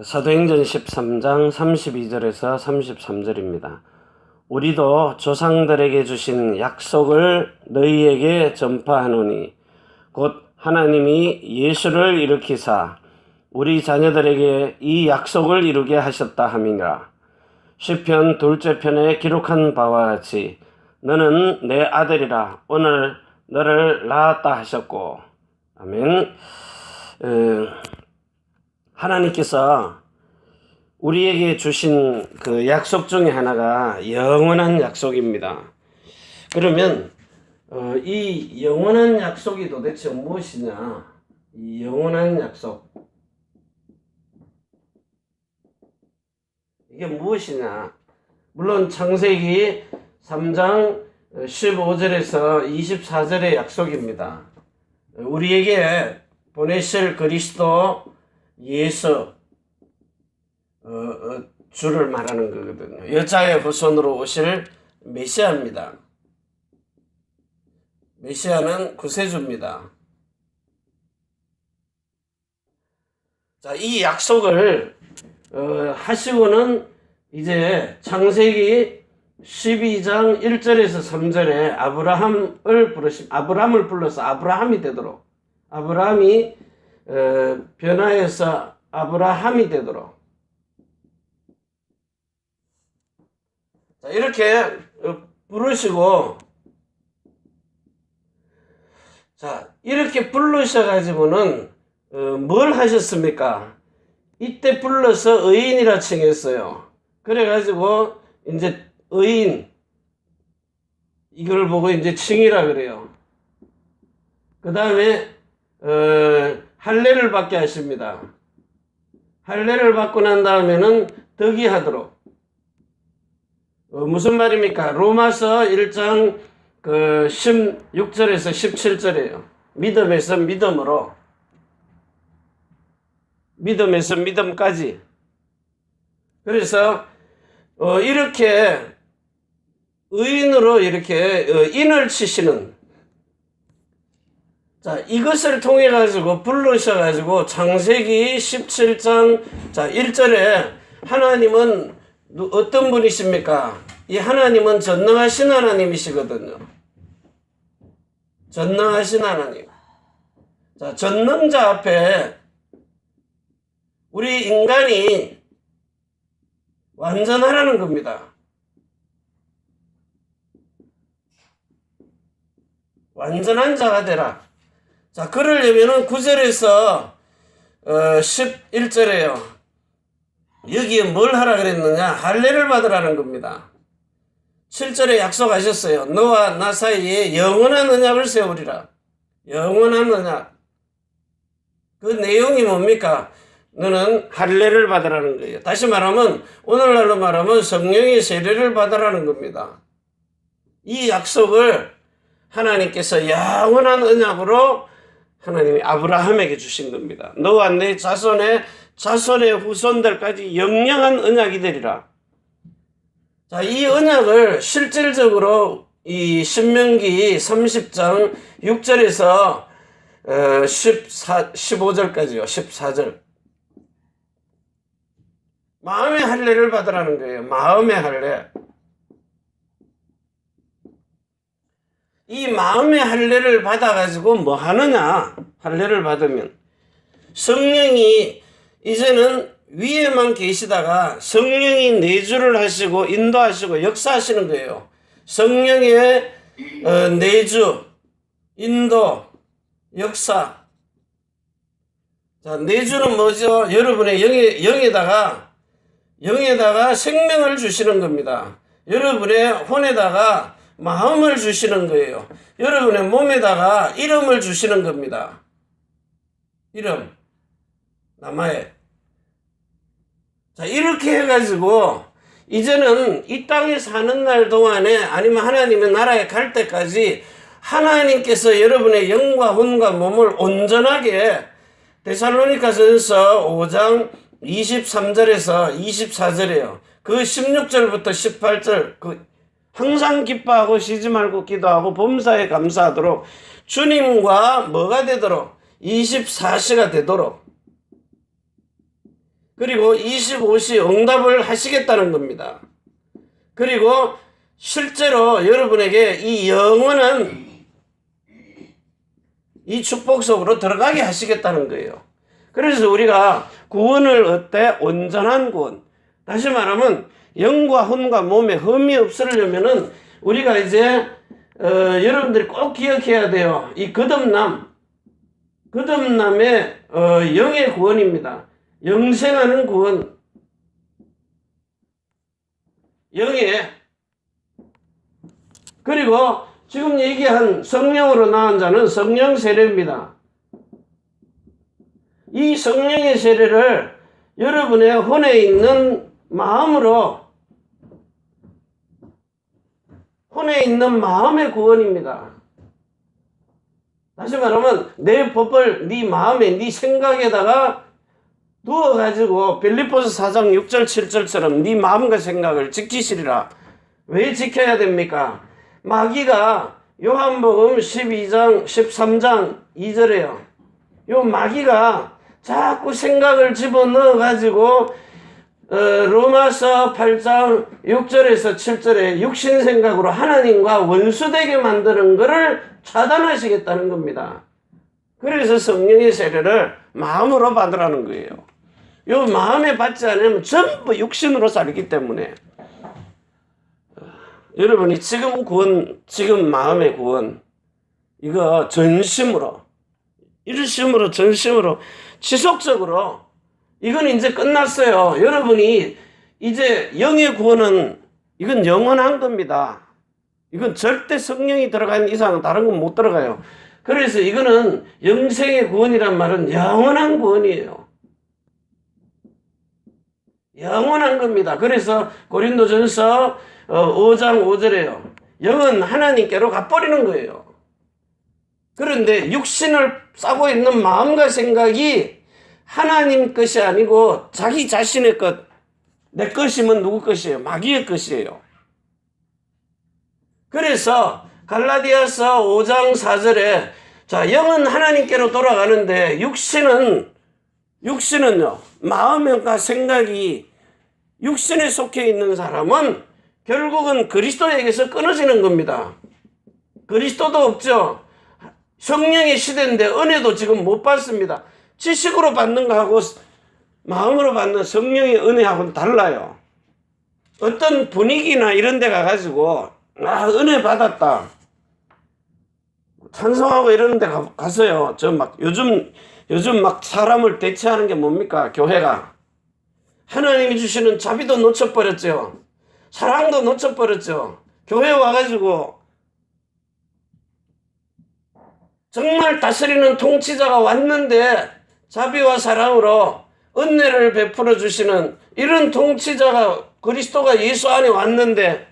사도행전 13장 32절에서 33절입니다. 우리도 조상들에게 주신 약속을 너희에게 전파하노니 곧 하나님이 예수를 일으키사 우리 자녀들에게 이 약속을 이루게 하셨다 함이니라. 시편 둘째 편에 기록한 바와 같이 너는 내 아들이라 오늘 너를 낳았다 하셨고. 아멘. 하나님께서 우리에게 주신 그 약속 중에 하나가 영원한 약속입니다. 그러면 이 영원한 약속이 도대체 무엇이냐? 이 영원한 약속, 이게 무엇이냐? 물론 창세기 3장 15절에서 24절의 약속입니다. 우리에게 보내실 그리스도 예수 주를 말하는 거거든요. 여자의 후손으로 오실 메시아입니다. 메시아는 구세주입니다. 자, 이 약속을 하시고는 이제 창세기 12장 1절에서 3절에 아브라함을 불러서 아브라함이 되도록, 아브라함이 변화해서 아브라함이 되도록, 자, 이렇게 부르시고, 자, 이렇게 부르셔가지고는 뭘 하셨습니까? 이때 불러서 의인이라 칭했어요. 그래가지고 이제 의인, 이걸 보고 이제 칭이라 그래요. 그 다음에 할례를 받게 하십니다. 할례를 받고 난 다음에는 덕이하도록. 무슨 말입니까? 로마서 1장 16절에서 17절이에요. 믿음에서 믿음으로, 믿음에서 믿음까지. 그래서 이렇게 의인으로 이렇게 인을 치시는, 자, 이것을 통해 가지고 불러셔 가지고 창세기 17장 1절에 하나님은 어떤 분이십니까? 이 하나님은 전능하신 하나님이시거든요. 전능하신 하나님. 자, 전능자 앞에 우리 인간이 완전하라는 겁니다. 완전한 자가 되라. 자, 그러려면은 9절에서 11절에요. 여기에 뭘 하라 그랬느냐? 할례를 받으라는 겁니다. 7절에 약속하셨어요. 너와 나 사이에 영원한 언약을 세우리라. 영원한 언약. 그 내용이 뭡니까? 너는 할례를 받으라는 거예요. 다시 말하면, 오늘날로 말하면 성령의 세례를 받으라는 겁니다. 이 약속을 하나님께서 영원한 언약으로 하나님이 아브라함에게 주신 겁니다. 너와 내 자손의 후손들까지 영영한 언약이 되리라. 자, 이 언약을 실질적으로 이 신명기 30장 6절에서 15절까지요. 14절. 마음의 할례를 받으라는 거예요. 마음의 할례. 이 마음의 할례를 받아가지고 뭐 하느냐? 할례를 받으면 성령이 이제는 위에만 계시다가 성령이 내주를 하시고 인도하시고 역사하시는 거예요. 성령의 내주, 인도, 역사. 자, 내주는 뭐죠? 여러분의 영에다가 생명을 주시는 겁니다. 여러분의 혼에다가 마음을 주시는 거예요. 여러분의 몸에다가 이름을 주시는 겁니다. 이름, 남아에. 자, 이렇게 해가지고 이제는 이 땅에 사는 날 동안에, 아니면 하나님의 나라에 갈 때까지 하나님께서 여러분의 영과 혼과 몸을 온전하게, 데살로니가전서 5장 23절에서 24절이에요. 그 16절부터 18절, 항상 기뻐하고 쉬지 말고 기도하고 범사에 감사하도록 주님과 뭐가 되도록 24시가 되도록 그리고 25시 응답을 하시겠다는 겁니다. 그리고 실제로 여러분에게 이 영원한 이 축복 속으로 들어가게 하시겠다는 거예요. 그래서 우리가 구원을 어때? 온전한 구원. 다시 말하면 영과 혼과 몸에 흠이 없으려면은 우리가 이제 여러분들이 꼭 기억해야 돼요. 이 거듭남의 영의 구원입니다. 영생하는 구원. 영의. 그리고 지금 얘기한 성령으로 나온 자는 성령 세례입니다. 이 성령의 세례를 여러분의 혼에 있는 마음으로, 혼에 있는 마음의 구원입니다. 다시 말하면 내 법을 네 마음에, 네 생각에다가 두어가지고 빌립보서 4장 6절 7절처럼 네 마음과 생각을 지키시리라. 왜 지켜야 됩니까? 마귀가 요한복음 12장 13장 2절에요. 요 마귀가 자꾸 생각을 집어넣어가지고 로마서 8장 6절에서 7절에 육신 생각으로 하나님과 원수되게 만드는 것을 차단하시겠다는 겁니다. 그래서 성령의 세례를 마음으로 받으라는 거예요. 요 마음에 받지 않으면 전부 육신으로 살기 때문에 여러분이 지금 구원, 지금 마음의 구원, 이거 전심으로, 일심으로, 전심으로, 지속적으로, 이건 이제 끝났어요. 여러분이 이제 영의 구원은, 이건 영원한 겁니다. 이건 절대 성령이 들어간 이상 다른 건 못 들어가요. 그래서 이거는 영생의 구원이란 말은 영원한 구원이에요. 영원한 겁니다. 그래서 고린도전서 5장 5절에요. 영은 하나님께로 가버리는 거예요. 그런데 육신을 싸고 있는 마음과 생각이 하나님 것이 아니고 자기 자신의 것, 내 것이면 누구 것이에요? 마귀의 것이에요. 그래서 갈라디아서 5장 4절에 자, 영은 하나님께로 돌아가는데 육신은요, 마음과 생각이 육신에 속해 있는 사람은 결국은 그리스도에게서 끊어지는 겁니다. 그리스도도 없죠. 성령의 시대인데 은혜도 지금 못 받습니다. 지식으로 받는 거하고 마음으로 받는 성령의 은혜하고는 달라요. 어떤 분위기나 이런 데 가가지고 은혜 받았다 찬송하고 이런 데 가서요. 저 막 요즘 막 사람을 대체하는 게 뭡니까? 교회가 하나님이 주시는 자비도 놓쳐버렸죠. 사랑도 놓쳐버렸죠. 교회 와가지고 정말 다스리는 통치자가 왔는데 자비와 사랑으로 은혜를 베풀어 주시는 이런 통치자가 그리스도가 예수 안에 왔는데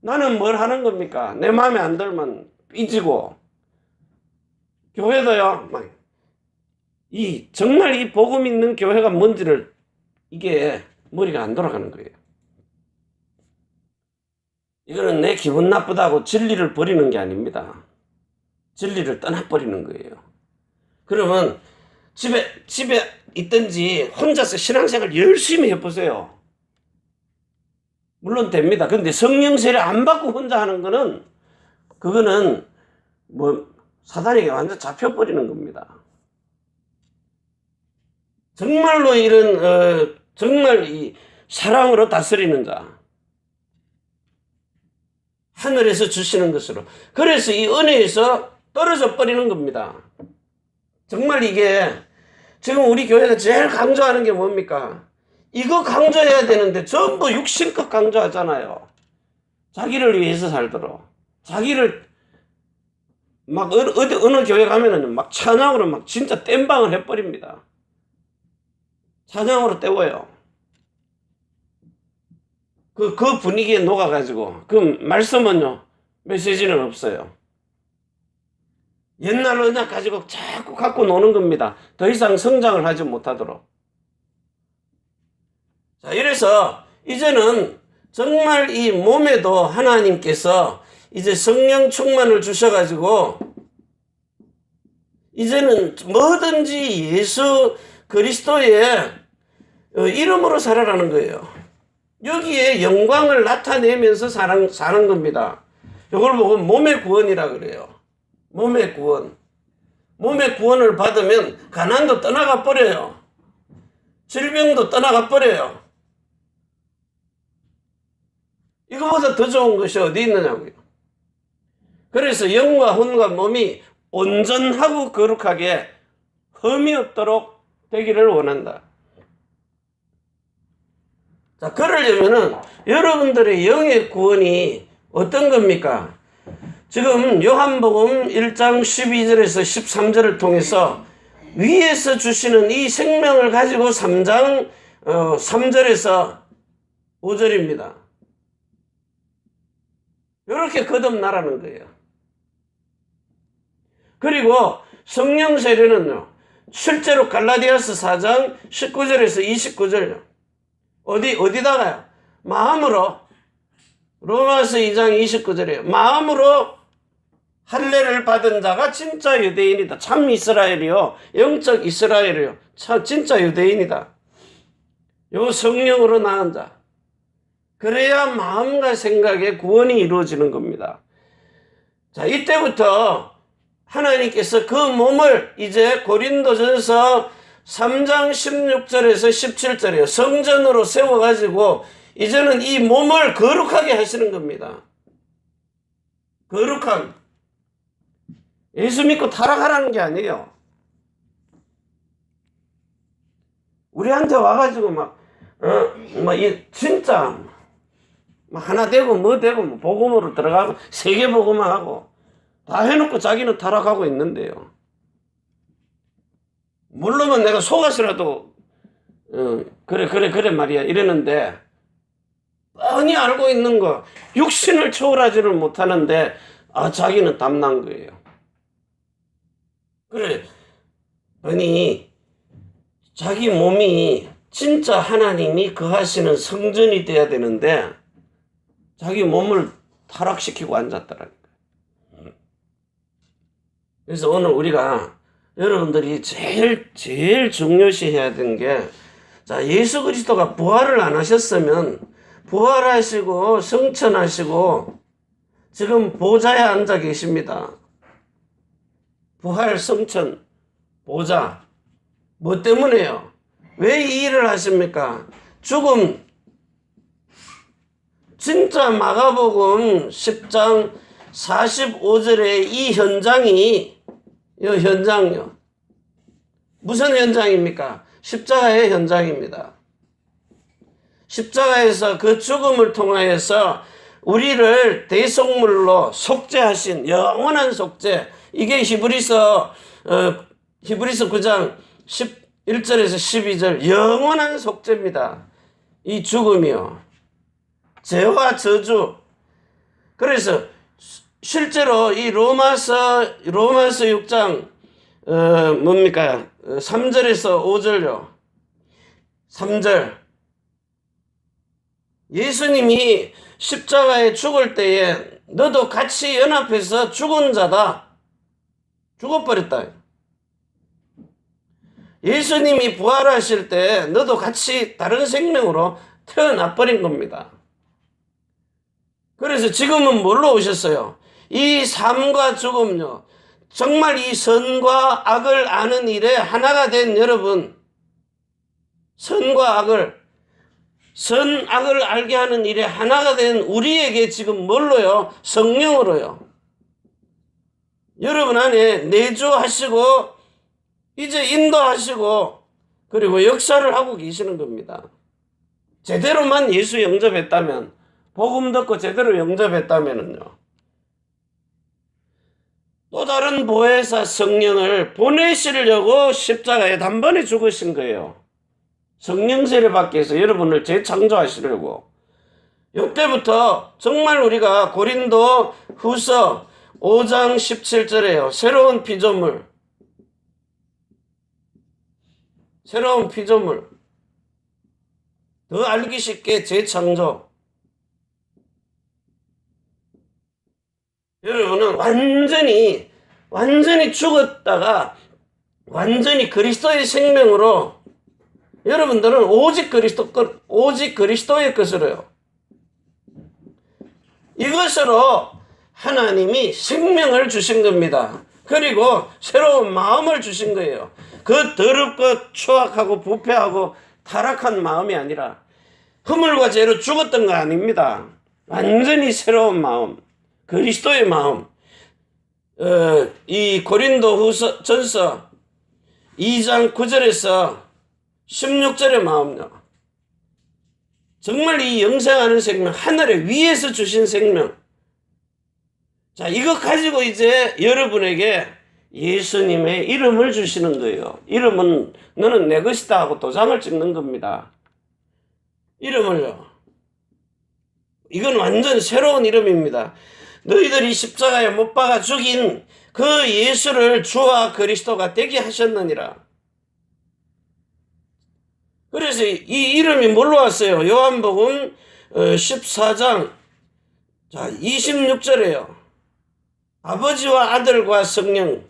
나는 뭘 하는 겁니까? 내 마음에 안 들면 삐지고 교회도요. 정말 이 복음 있는 교회가 뭔지를 이게 머리가 안 돌아가는 거예요. 이거는 내 기분 나쁘다고 진리를 버리는 게 아닙니다. 진리를 떠나버리는 거예요. 그러면 집에 있든지 혼자서 신앙생활 열심히 해보세요. 물론 됩니다. 근데 성령 세례 안 받고 혼자 하는 거는 그거는 사단에게 완전 잡혀버리는 겁니다. 정말로 이런 정말 이 사랑으로 다스리는 자, 하늘에서 주시는 것으로. 그래서 이 은혜에서 떨어져 버리는 겁니다. 정말 이게 지금 우리 교회가 제일 강조하는 게 뭡니까? 이거 강조해야 되는데 전부 육신껏 강조하잖아요. 자기를 위해서 살도록. 자기를 막 어느 교회 가면은 막 찬양으로 막 진짜 땜방을 해버립니다. 찬양으로 때워요. 그 분위기에 녹아가지고 그 말씀은요 메시지는 없어요. 옛날 언약 가지고 자꾸 갖고 노는 겁니다. 더 이상 성장을 하지 못하도록. 자, 이래서 이제는 정말 이 몸에도 하나님께서 이제 성령 충만을 주셔가지고 이제는 뭐든지 예수 그리스도의 이름으로 살아라는 거예요. 여기에 영광을 나타내면서 사는 겁니다. 이걸 보고 몸의 구원이라 그래요. 몸의 구원. 몸의 구원을 받으면 가난도 떠나가 버려요. 질병도 떠나가 버려요. 이거보다 더 좋은 것이 어디 있느냐고요. 그래서 영과 혼과 몸이 온전하고 거룩하게 흠이 없도록 되기를 원한다. 자, 그러려면은 여러분들의 영의 구원이 어떤 겁니까? 지금 요한복음 1장 12절에서 13절을 통해서 위에서 주시는 이 생명을 가지고 3장 3절에서 5절입니다. 이렇게 거듭나라는 거예요. 그리고 성령 세례는요, 실제로 갈라디아서 4장 19절에서 29절요. 어디다가요? 마음으로, 로마서 2장 29절이에요. 마음으로 할례를 받은 자가 진짜 유대인이다. 참 이스라엘이요. 영적 이스라엘이요. 참 진짜 유대인이다. 요 성령으로 낳은 자. 그래야 마음과 생각의 구원이 이루어지는 겁니다. 자, 이때부터 하나님께서 그 몸을 이제 고린도전서 3장 16절에서 17절이에요. 성전으로 세워가지고 이제는 이 몸을 거룩하게 하시는 겁니다. 거룩함. 예수 믿고 타락하라는 게 아니에요. 우리한테 와가지고 진짜 하나 되고 뭐 되고 복음으로 들어가고 세계 복음하고 다 해놓고 자기는 타락하고 있는데요. 물론 내가 속아서라도 그래 말이야 이러는데 뻔히 알고 있는 거 육신을 초월하지를 못하는데 자기는 담난 거예요. 그래 아니 자기 몸이 진짜 하나님이 거하시는 성전이 돼야 되는데 자기 몸을 타락시키고 앉았더라니까. 그래서 오늘 우리가 여러분들이 제일 중요시 해야 되는 게, 자, 예수 그리스도가 부활을 안 하셨으면 부활하시고 성천하시고 지금 보좌에 앉아 계십니다. 부활, 성천, 보좌. 뭐 때문에요? 왜 이 일을 하십니까? 죽음. 진짜 마가복음 10장 45절에 이 현장이 현장이요. 무슨 현장입니까? 십자가의 현장입니다. 십자가에서 그 죽음을 통하여서 우리를 대속물로 속죄하신 영원한 속죄. 이게 히브리서 9장 11절에서 12절 영원한 속죄입니다. 이 죽음이요. 죄와 저주. 그래서 실제로 이 로마서 6장 3절에서 5절요. 3절. 예수님이 십자가에 죽을 때에 너도 같이 연합해서 죽은 자다. 죽어버렸다. 예수님이 부활하실 때 너도 같이 다른 생명으로 태어나버린 겁니다. 그래서 지금은 뭘로 오셨어요? 이 삶과 죽음요. 정말 이 선과 악을 아는 일에 하나가 된 여러분, 선과 악을, 선악을 알게 하는 일에 하나가 된 우리에게 지금 뭘로요? 성령으로요. 여러분 안에 내주하시고 이제 인도하시고 그리고 역사를 하고 계시는 겁니다. 제대로만 예수 영접했다면, 복음 듣고 제대로 영접했다면은요, 또 다른 보혜사 성령을 보내시려고 십자가에 단번에 죽으신 거예요. 성령 세례 받기 위해서 여러분을 재창조하시려고. 이때부터 정말 우리가 고린도 후서 5장 17절에요. 새로운 피조물. 더 알기 쉽게 재창조. 여러분은 완전히 죽었다가 완전히 그리스도의 생명으로 여러분들은 오직 그리스도의 것으로요. 이것으로 하나님이 생명을 주신 겁니다. 그리고 새로운 마음을 주신 거예요. 그 더럽고 추악하고 부패하고 타락한 마음이 아니라 허물과 죄로 죽었던 거 아닙니다. 완전히 새로운 마음, 그리스도의 마음. 이 고린도후서 전서 2장 9절에서 16절의 마음요. 정말 이 영생하는 생명, 하늘의 위에서 주신 생명. 자, 이거 가지고 이제 여러분에게 예수님의 이름을 주시는 거예요. 이름은 너는 내 것이다 하고 도장을 찍는 겁니다. 이름을요. 이건 완전 새로운 이름입니다. 너희들이 십자가에 못 박아 죽인 그 예수를 주와 그리스도가 되게 하셨느니라. 그래서 이 이름이 뭘로 왔어요? 요한복음 14장 26절에요. 아버지와 아들과 성령,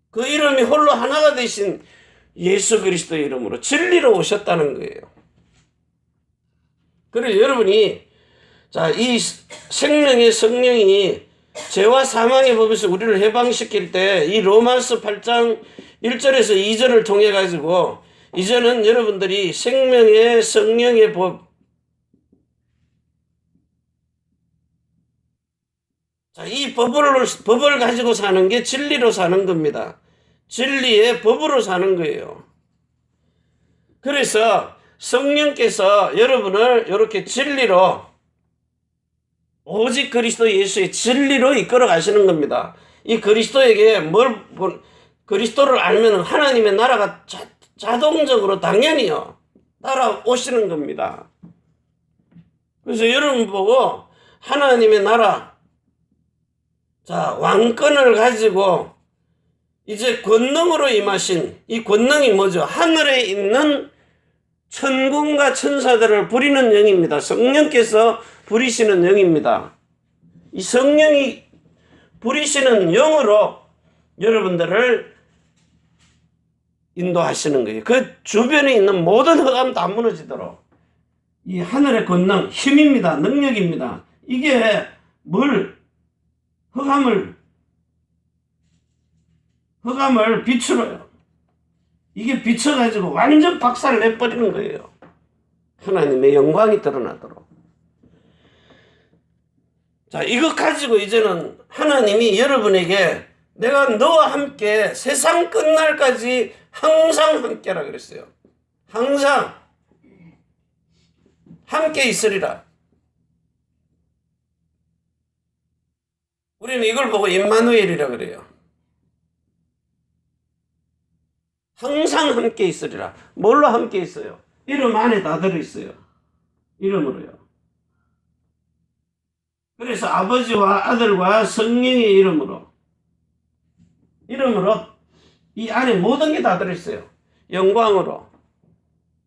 그 이름이 홀로 하나가 되신 예수 그리스도의 이름으로 진리로 오셨다는 거예요. 그래서 여러분이 이 생명의 성령이 죄와 사망의 법에서 우리를 해방시킬 때 이 로마서 8장 1절에서 2절을 통해 가지고 이제는 여러분들이 생명의 성령의 법, 이 법을 가지고 사는 게 진리로 사는 겁니다. 진리의 법으로 사는 거예요. 그래서 성령께서 여러분을 이렇게 진리로, 오직 그리스도 예수의 진리로 이끌어 가시는 겁니다. 이 그리스도에게 그리스도를 알면 하나님의 나라가 자동적으로 당연히요 따라오시는 겁니다. 그래서 여러분 보고 하나님의 나라, 왕권을 가지고 이제 권능으로 임하신, 이 권능이 뭐죠? 하늘에 있는 천군과 천사들을 부리는 영입니다. 성령께서 부리시는 영입니다. 이 성령이 부리시는 영으로 여러분들을 인도하시는 거예요. 그 주변에 있는 모든 흑암 다 무너지도록. 이 하늘의 권능, 힘입니다. 능력입니다. 이게 흑암을 빛으로요. 이게 비춰가지고 완전 박살을 내버리는 거예요. 하나님의 영광이 드러나도록. 이것 가지고 이제는 하나님이 여러분에게 내가 너와 함께 세상 끝날까지 항상 함께라 그랬어요. 항상 함께 있으리라. 우리는 이걸 보고 임마누엘이라 그래요. 항상 함께 있으리라. 뭘로 함께 있어요? 이름 안에 다 들어있어요. 이름으로요. 그래서 아버지와 아들과 성령의 이름으로 이 안에 모든 게 다 들어있어요. 영광으로,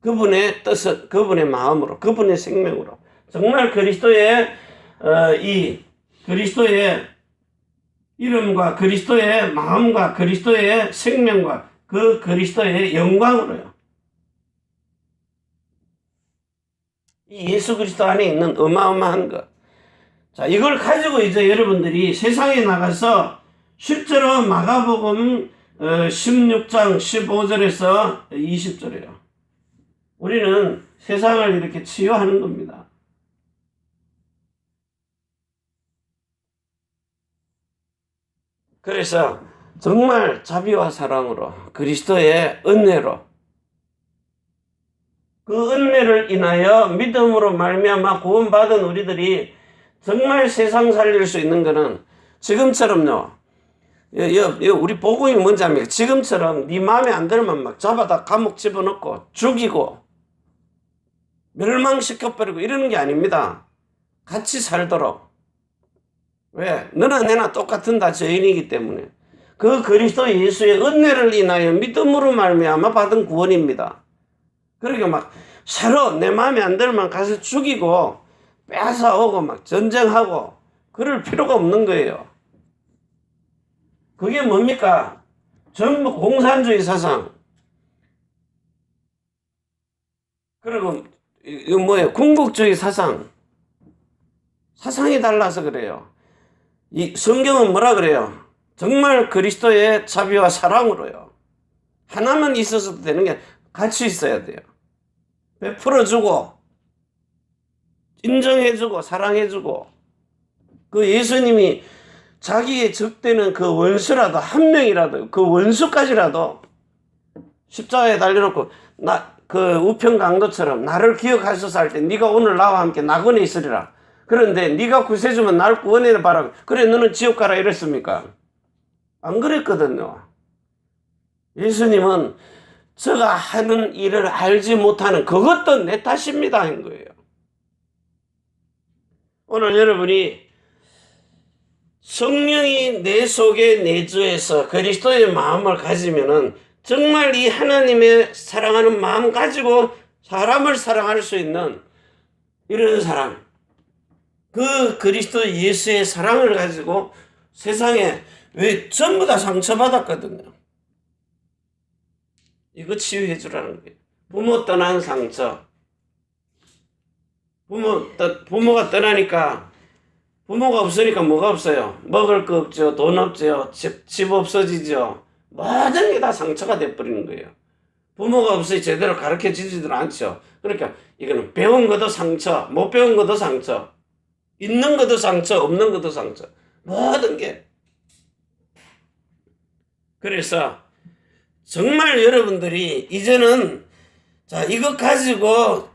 그분의 뜻은, 그분의 마음으로, 그분의 생명으로. 정말 그리스도의 그리스도의 이름과 그리스도의 마음과 그리스도의 생명과 그 그리스도의 영광으로요. 이 예수 그리스도 안에 있는 어마어마한 것. 이걸 가지고 이제 여러분들이 세상에 나가서 실제로 마가복음 16장 15절에서 20절이에요. 우리는 세상을 이렇게 치유하는 겁니다. 그래서 정말 자비와 사랑으로 그리스도의 은혜로, 그 은혜를 인하여 믿음으로 말미암아 구원받은 우리들이 정말 세상 살릴 수 있는 것은 지금처럼요. 우리 복음이 뭔지 압니까? 지금처럼 네 마음에 안 들면 막 잡아다 감옥 집어넣고 죽이고 멸망시켜버리고 이러는 게 아닙니다. 같이 살도록. 왜? 너나 내나 똑같은 다 죄인이기 때문에. 그 그리스도 예수의 은혜를 인하여 믿음으로 말미암아 받은 구원입니다. 그러니까 막 서로 내 마음에 안 들면 가서 죽이고 뺏어오고 막 전쟁하고 그럴 필요가 없는 거예요. 그게 뭡니까? 전부 공산주의 사상. 그리고 이거 뭐예요? 궁극주의 사상이 달라서 그래요. 이 성경은 뭐라 그래요? 정말 그리스도의 자비와 사랑으로요. 하나만 있어서도 되는 게 같이 있어야 돼요. 베풀어주고 인정해주고 사랑해주고 그 예수님이 자기의 적대는 그 원수라도 한 명이라도 그 원수까지라도 십자가에 달려놓고 그 우편강도처럼 나를 기억하셔서 할 때 네가 오늘 나와 함께 낙원에 있으리라. 그런데 네가 구세주면 날 구원해 봐라. 그래 너는 지옥 가라 이랬습니까? 안 그랬거든요. 예수님은 제가 하는 일을 알지 못하는 그것도 내 탓입니다 한 거예요. 오늘 여러분이 성령이 내 속에 내주해서 그리스도의 마음을 가지면은 정말 이 하나님의 사랑하는 마음 가지고 사람을 사랑할 수 있는 이런 사람, 그 그리스도 예수의 사랑을 가지고 세상에 왜 전부 다 상처받았거든요. 이거 치유해 주라는 거예요. 부모 떠난 상처. 부모가 떠나니까 부모가 없으니까 뭐가 없어요? 먹을 거 없죠. 돈 없죠. 집 없어지죠. 모든 게 다 상처가 돼버리는 거예요. 부모가 없으니 제대로 가르쳐 주지도 않죠. 그러니까 이거는 배운 것도 상처, 못 배운 것도 상처, 있는 것도 상처, 없는 것도 상처. 모든 게. 그래서 정말 여러분들이 이제는 자 이것 가지고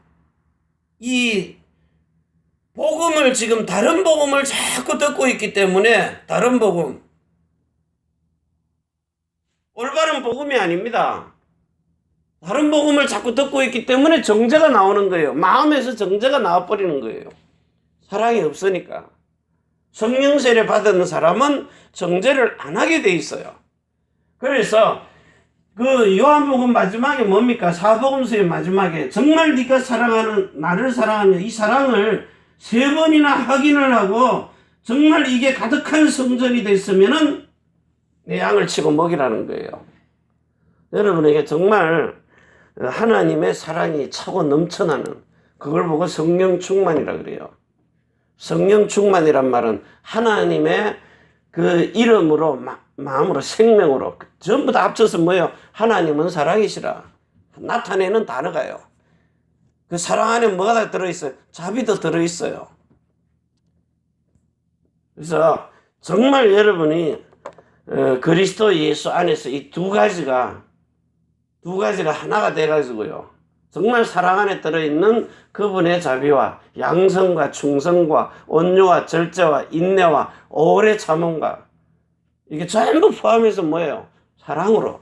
이 복음을 지금 다른 복음을 자꾸 듣고 있기 때문에 다른 복음 올바른 복음이 아닙니다. 다른 복음을 자꾸 듣고 있기 때문에 정죄가 나오는 거예요. 마음에서 정죄가 나와버리는 거예요. 사랑이 없으니까. 성령 세례 받은 사람은 정죄를 안 하게 돼 있어요. 그래서 그 요한복음 마지막에 뭡니까? 사복음서의 마지막에 정말 네가 사랑하는 나를 사랑하는 이 사랑을 3번이나 확인을 하고 정말 이게 가득한 성전이 됐으면은 내 양을 치고 먹이라는 거예요. 여러분에게 정말 하나님의 사랑이 차고 넘쳐나는 그걸 보고 성령 충만이라 그래요. 성령 충만이란 말은 하나님의 그 이름으로 마음으로 생명으로 전부 다 합쳐서 뭐예요? 하나님은 사랑이시라. 나타내는 단어가요. 그 사랑 안에 뭐가 다 들어있어요? 자비도 들어있어요. 그래서 정말 여러분이 그리스도 예수 안에서 이 두 가지가 하나가 돼가지고요. 정말 사랑 안에 들어있는 그분의 자비와 양성과 충성과 온유와 절제와 인내와 오래 참음과 이게 전부 포함해서 뭐예요? 사랑으로.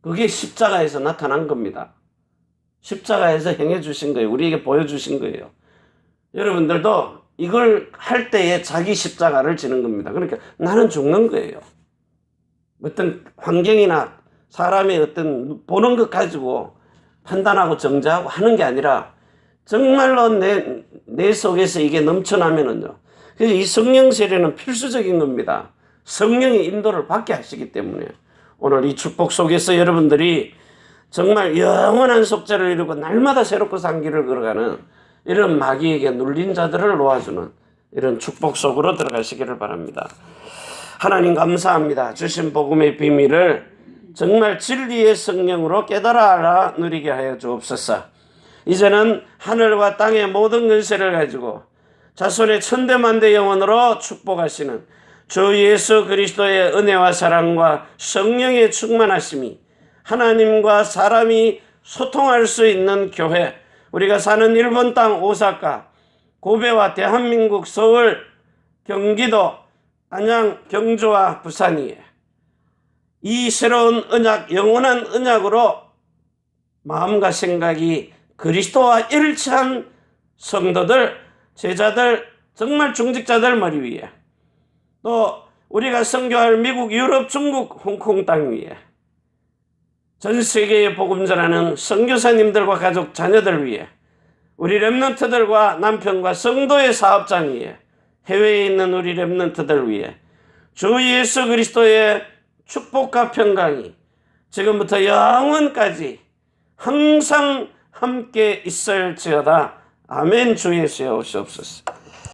그게 십자가에서 나타난 겁니다. 십자가에서 행해 주신 거예요. 우리에게 보여주신 거예요. 여러분들도 이걸 할 때에 자기 십자가를 지는 겁니다. 그러니까 나는 죽는 거예요. 어떤 환경이나 사람의 어떤 보는 것 가지고 판단하고 정죄하고 하는 게 아니라 정말로 내 속에서 이게 넘쳐나면은요. 그래서 이 성령 세례는 필수적인 겁니다. 성령의 인도를 받게 하시기 때문에 오늘 이 축복 속에서 여러분들이 정말 영원한 속죄를 이루고 날마다 새롭고 산 길을 걸어가는 이런 마귀에게 눌린 자들을 놓아주는 이런 축복 속으로 들어가시기를 바랍니다. 하나님 감사합니다. 주신 복음의 비밀을 정말 진리의 성령으로 깨달아 알아 누리게 하여 주옵소서. 이제는 하늘과 땅의 모든 권세를 가지고 자손의 천대만대 영혼으로 축복하시는 주 예수 그리스도의 은혜와 사랑과 성령의 충만하심이 하나님과 사람이 소통할 수 있는 교회, 우리가 사는 일본 땅 오사카, 고베와 대한민국 서울, 경기도, 안양, 경주와 부산이에 이 새로운 언약, 영원한 언약으로 마음과 생각이 그리스도와 일치한 성도들, 제자들, 정말 중직자들 머리 위에 또 우리가 선교할 미국, 유럽, 중국, 홍콩 땅 위에 전 세계에 복음 전하는 선교사님들과 가족, 자녀들 위해 우리 렘넌트들과 남편과 성도의 사업장 위에 해외에 있는 우리 렘넌트들 위해 주 예수 그리스도의 축복과 평강이 지금부터 영원까지 항상 함께 있을지어다. 아멘. 주 예수여 오시옵소서.